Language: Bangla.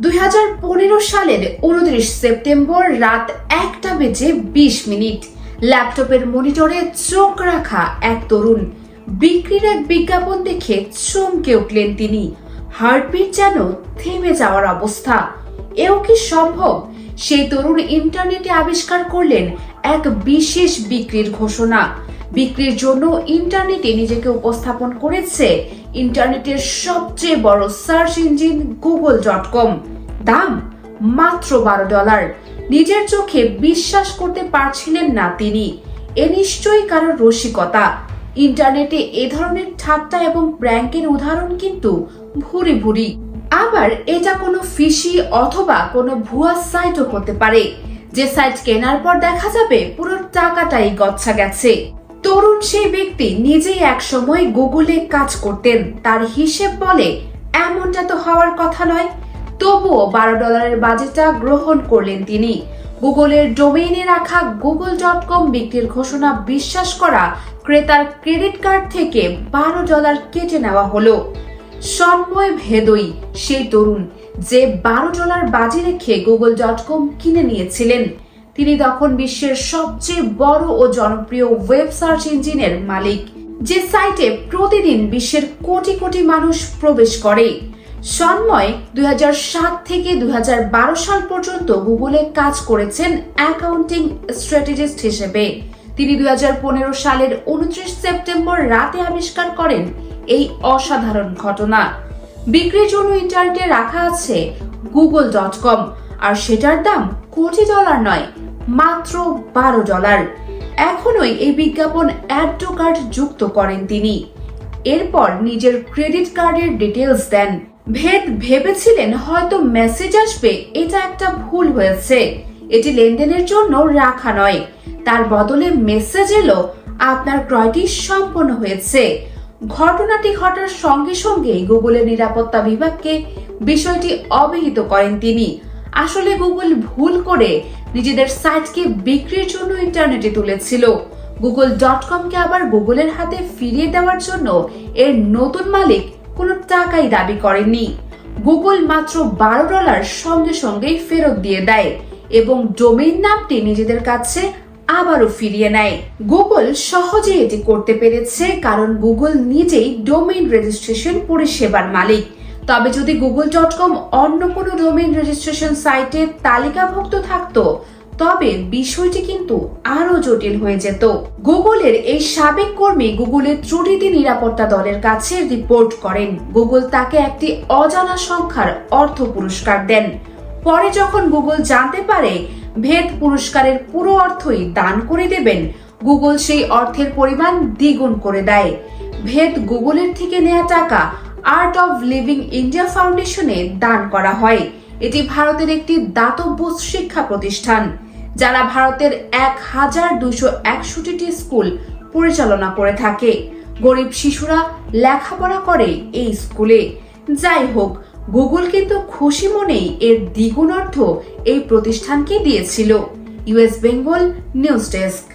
2015 সালের 29 সেপ্টেম্বর রাত 1:20 ল্যাপটপের মনিটরে চোখ রাখা এক তরুণ বিক্রির এক বিজ্ঞাপন দেখে চমকে উঠলেন তিনি। হার্টবিট যেন থেমে যাওয়ার অবস্থা। এও কি সম্ভব? সেই তরুণ ইন্টারনেটে আবিষ্কার করলেন এক বিশেষ বিক্রির ঘোষণা। বিক্রির জন্য ইন্টারনেটে নিজেকে উপস্থাপন করেছে ইন্টারনেটের সবচেয়ে বড় সার্চ ইঞ্জিন google.com। দাম মাত্র $12। নিজের চোখে বিশ্বাস করতে পারছিলেন না তিনি। এ নিশ্চয়ই কারোর রসিকতা। ইন্টারনেটে এ ধরনের ঠাট্টা এবং প্র্যাঙ্কের উদাহরণ কিন্তু ভুরি ভুরি। আবার এটা কোনো ফিশি অথবা কোনো ভুয়া সাইটও হতে পারে, যে সাইট কেনার পর দেখা যাবে পুরো টাকাটাই গচ্ছা গেছে। তরুণ সেই ব্যক্তি নিজেই একসময় গুগলে কাজ করতেন। তার হিসেব বলে এমনটা তো হওয়ার কথা নয়। তবুও $12 বাজেটটা গ্রহণ করলেন তিনি। গুগলের ডোমেইনে রাখা google.com বিক্রির ঘোষণা বিশ্বাস করা ক্রেতার ক্রেডিট কার্ড থেকে $12 কেটে নেওয়া হলো। সন্ময় ভেদই সেই তরুণ যে $12 বাজি রেখে google.com কিনে নিয়েছিলেন। তিনি তখন বিশ্বের সবচেয়ে বড় ও জনপ্রিয় ওয়েব সার্চ ইঞ্জিনের মালিক, যে সাইটে প্রতিদিন বিশ্বের কোটি কোটি মানুষ প্রবেশ করে। সন্ময় 2007 থেকে 2012 সাল পর্যন্ত গুগলে কাজ করেছেন অ্যাকাউন্টিং স্ট্র্যাটেজিস্ট হিসেবে। তিনি 2015 সালের 29 সেপ্টেম্বর রাতে আবিষ্কার করেন এই অসাধারণ ঘটনা। বিক্রির জন্য ইন্টারনেটে রাখা আছে google.com, আর সেটার দাম কোটি ডলার নয়, মাত্র $12। এখনোই এই বিজ্ঞাপন অ্যাড টু কার্ট যুক্ত করেন তিনি। এরপর নিজের ক্রেডিট কার্ডের ডিটেলস দেন। ভেবেছিলেন হয়তো মেসেজ আসবে, এটা একটা ভুল হয়েছে, এটি লেনদেনের জন্য রাখা নয়। তার বদলে মেসেজ এলো, আপনার ক্রয়টি সম্পন্ন হয়েছে। ঘটনাটি ঘটার সঙ্গে সঙ্গেই গুগলের নিরাপত্তা বিভাগকে বিষয়টি অবহিত করেন তিনি। আসলে গুগল ভুল করে নিজেদের সাইটকে বিক্রির জন্য ইন্টারনেটে তুলেছিল। google.com-কে আবার গুগলের হাতে ফিরিয়ে দেওয়ার জন্য এর নতুন মালিক কোনো টাকাই দাবি করেননি। গুগল মাত্র $12 সঙ্গে সঙ্গেই ফেরত দিয়ে দেয় এবং ডোমেইন নামটি নিজেদের কাছে আবারও ফিরিয়ে নেয়। গুগল সহজে এটি করতে পেরেছে কারণ গুগল নিজেই ডোমেইন রেজিস্ট্রেশন পরিষেবার মালিক। তবে যদি google.com অন্য কোনো ডোমেইন রেজিস্ট্রেশন সাইটে তালিকাভুক্ত থাকতো, তবে বিষয়টি কিন্তু আরো জটিল হয়ে যেত। গুগলের এই সাবেক কর্মী গুগলের ত্রুটিতে নিরাপত্তা দলের কাছে রিপোর্ট করেন। গুগল তাকে একটি অজানা সংখ্যার অর্থ পুরস্কার দেন। পরে যখন গুগল জানতে পারে পুরস্কারের পুরো অর্থই দান করে দেবেন, গুগল সেই অর্থের পরিমাণ দ্বিগুণ করে দেয়। গুগলের থেকে নেওয়া টাকা আর্ট অফ লিভিং ইন্ডিয়া ফাউন্ডেশনে দান করা হয়। এটি ভারতের একটি দাতব্য শিক্ষা প্রতিষ্ঠান, যারা ভারতের 1261টি স্কুল পরিচালনা করে থাকে। গরিব শিশুরা লেখাপড়া করে এই স্কুলে। যাই হোক, গুগল কিন্তু খুশি মনেই এর দ্বিগুণ অর্থ এই প্রতিষ্ঠানকে দিয়েছিল। US Bengal news desk.